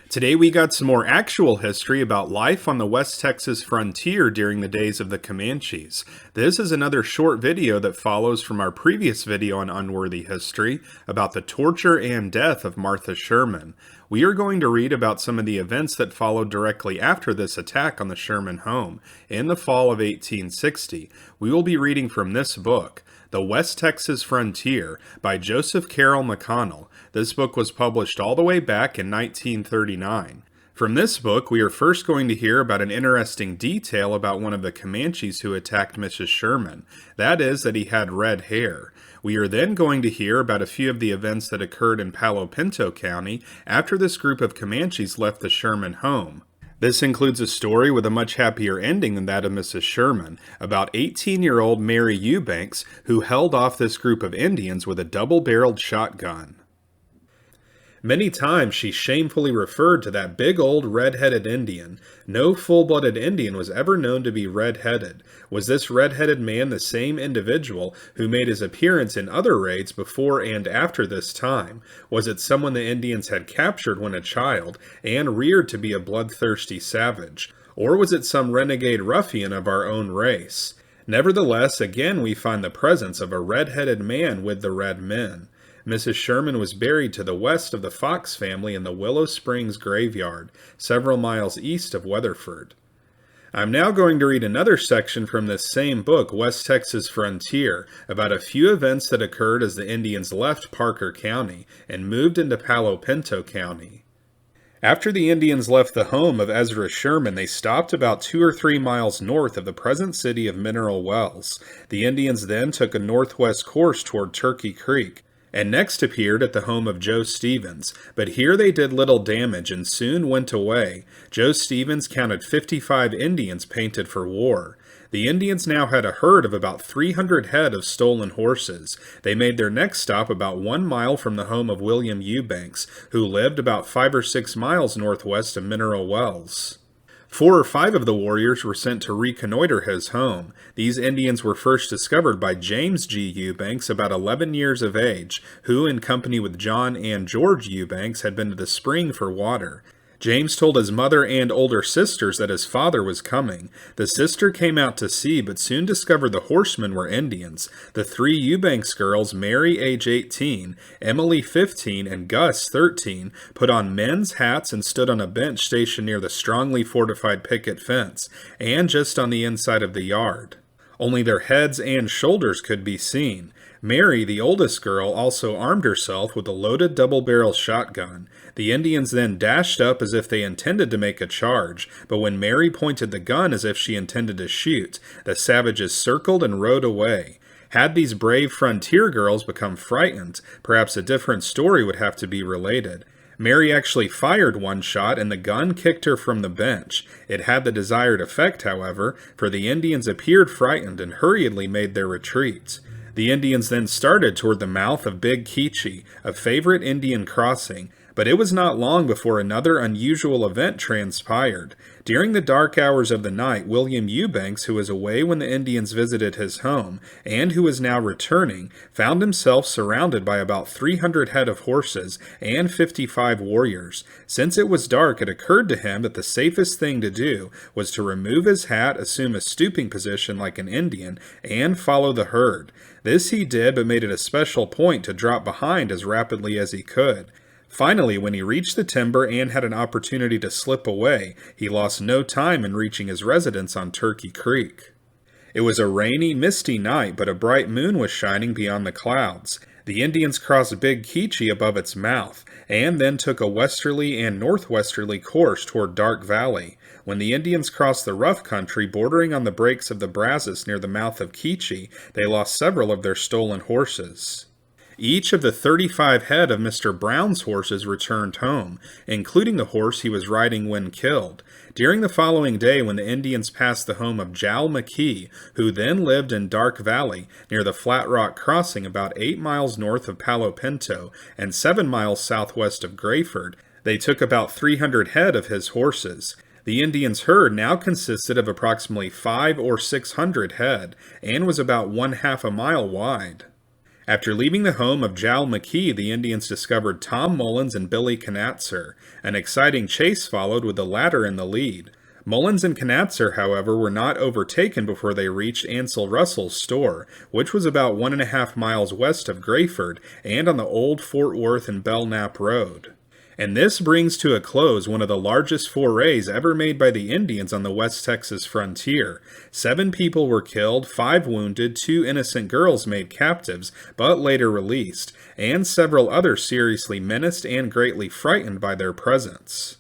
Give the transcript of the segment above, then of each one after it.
Today we got some more actual history about life on the West Texas frontier during the days of the Comanches. This is another short video that follows from our previous video on unworthy history about the torture and death of Martha Sherman. We are going to read about some of the events that followed directly after this attack on the Sherman home in the fall of 1860. We will be reading from this book, The West Texas Frontier by Joseph Carroll McConnel. This book was published all the way back in 1939. From this book, we are first going to hear about an interesting detail about one of the Comanches who attacked Mrs. Sherman. That is, that he had red hair. We are then going to hear about a few of the events that occurred in Palo Pinto County after this group of Comanches left the Sherman home. This includes a story with a much happier ending than that of Mrs. Sherman, about 18-year-old Mary Eubanks, who held off this group of Indians with a double-barreled shotgun. Many times she shamefully referred to that big old red-headed Indian. No full-blooded Indian was ever known to be red-headed. Was this red-headed man the same individual who made his appearance in other raids before and after this time? Was it someone the Indians had captured when a child and reared to be a bloodthirsty savage? Or was it some renegade ruffian of our own race? Nevertheless, again we find the presence of a red-headed man with the red men. Mrs. Sherman was buried to the west of the Fox family in the Willow Springs graveyard, several miles east of Weatherford. I'm now going to read another section from this same book, West Texas Frontier, about a few events that occurred as the Indians left Parker County and moved into Palo Pinto County. After the Indians left the home of Ezra Sherman, they stopped about 2 or 3 miles north of the present city of Mineral Wells. The Indians then took a northwest course toward Turkey Creek, and next appeared at the home of Joe Stevens, but here they did little damage and soon went away. Joe Stevens counted 55 Indians painted for war. The Indians now had a herd of about 300 head of stolen horses. They made their next stop about 1 mile from the home of William Eubanks, who lived about 5 or 6 miles northwest of Mineral Wells. 4 or 5 of the warriors were sent to reconnoiter his home. These Indians were first discovered by James G. Eubanks, about 11 years of age, who, in company with John and George Eubanks, had been to the spring for water. James told his mother and older sisters that his father was coming. The sister came out to see, but soon discovered the horsemen were Indians. The 3 Eubanks girls, Mary, age 18, Emily, 15, and Gus, 13, put on men's hats and stood on a bench stationed near the strongly fortified picket fence, and just on the inside of the yard. Only their heads and shoulders could be seen. Mary, the oldest girl, also armed herself with a loaded double-barrel shotgun. The Indians then dashed up as if they intended to make a charge, but when Mary pointed the gun as if she intended to shoot, the savages circled and rode away. Had these brave frontier girls become frightened, perhaps a different story would have to be related. Mary actually fired 1 shot and the gun kicked her from the bench. It had the desired effect, however, for the Indians appeared frightened and hurriedly made their retreat. The Indians then started toward the mouth of Big Keechee, a favorite Indian crossing, but it was not long before another unusual event transpired. During the dark hours of the night, William Eubanks, who was away when the Indians visited his home, and who was now returning, found himself surrounded by about 300 head of horses and 55 warriors. Since it was dark, it occurred to him that the safest thing to do was to remove his hat, assume a stooping position like an Indian, and follow the herd. This he did, but made it a special point to drop behind as rapidly as he could. Finally, when he reached the timber and had an opportunity to slip away, he lost no time in reaching his residence on Turkey Creek. It was a rainy, misty night, but a bright moon was shining beyond the clouds. The Indians crossed Big Keechee above its mouth, and then took a westerly and northwesterly course toward Dark Valley. When the Indians crossed the rough country bordering on the breaks of the Brazos near the mouth of Keechee, they lost several of their stolen horses. Each of the 35 head of Mr. Brown's horses returned home, including the horse he was riding when killed. During the following day, when the Indians passed the home of Jal McKee, who then lived in Dark Valley, near the Flat Rock Crossing about 8 miles north of Palo Pinto and 7 miles southwest of Grayford, they took about 300 head of his horses. The Indians' herd now consisted of approximately 500 or 600 head, and was about 1/2 a mile wide. After leaving the home of Jal McKee, the Indians discovered Tom Mullins and Billy Knatzer. An exciting chase followed with the latter in the lead. Mullins and Knatzer, however, were not overtaken before they reached Ansel Russell's store, which was about 1.5 miles west of Grayford and on the old Fort Worth and Belknap Road. And this brings to a close one of the largest forays ever made by the Indians on the West Texas frontier. 7 people were killed, 5 wounded, 2 innocent girls made captives, but later released, and several others seriously menaced and greatly frightened by their presence.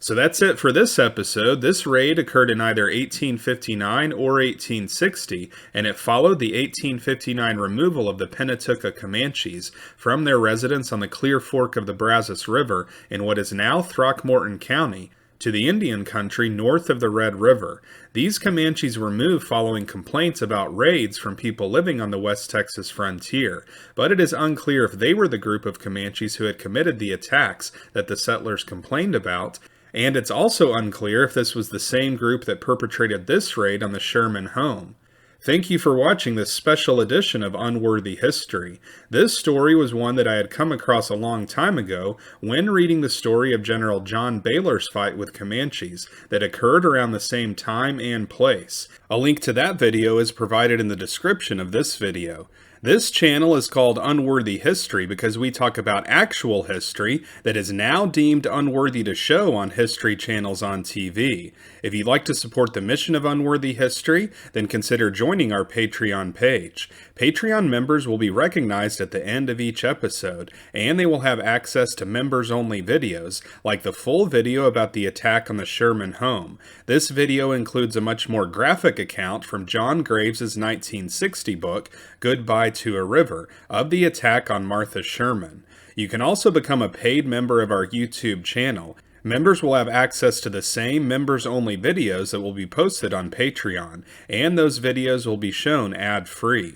So that's it for this episode. This raid occurred in either 1859 or 1860, and it followed the 1859 removal of the Penatucka Comanches from their residence on the Clear Fork of the Brazos River in what is now Throckmorton County to the Indian country north of the Red River. These Comanches were moved following complaints about raids from people living on the West Texas frontier, but it is unclear if they were the group of Comanches who had committed the attacks that the settlers complained about. And it's also unclear if this was the same group that perpetrated this raid on the Sherman home. Thank you for watching this special edition of Unworthy History. This story was one that I had come across a long time ago when reading the story of General John Baylor's fight with Comanches that occurred around the same time and place. A link to that video is provided in the description of this video. This channel is called Unworthy History because we talk about actual history that is now deemed unworthy to show on history channels on TV. If you'd like to support the mission of Unworthy History, then consider joining our Patreon page. Patreon members will be recognized at the end of each episode, and they will have access to members-only videos, like the full video about the attack on the Sherman home. This video includes a much more graphic account from John Graves' 1960 book, Goodbye to a River, of the attack on Martha Sherman. You can also become a paid member of our YouTube channel. Members will have access to the same members-only videos that will be posted on Patreon, and those videos will be shown ad-free.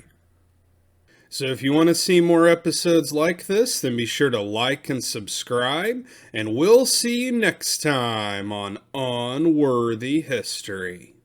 So if you want to see more episodes like this, then be sure to like and subscribe, and we'll see you next time on Unworthy History.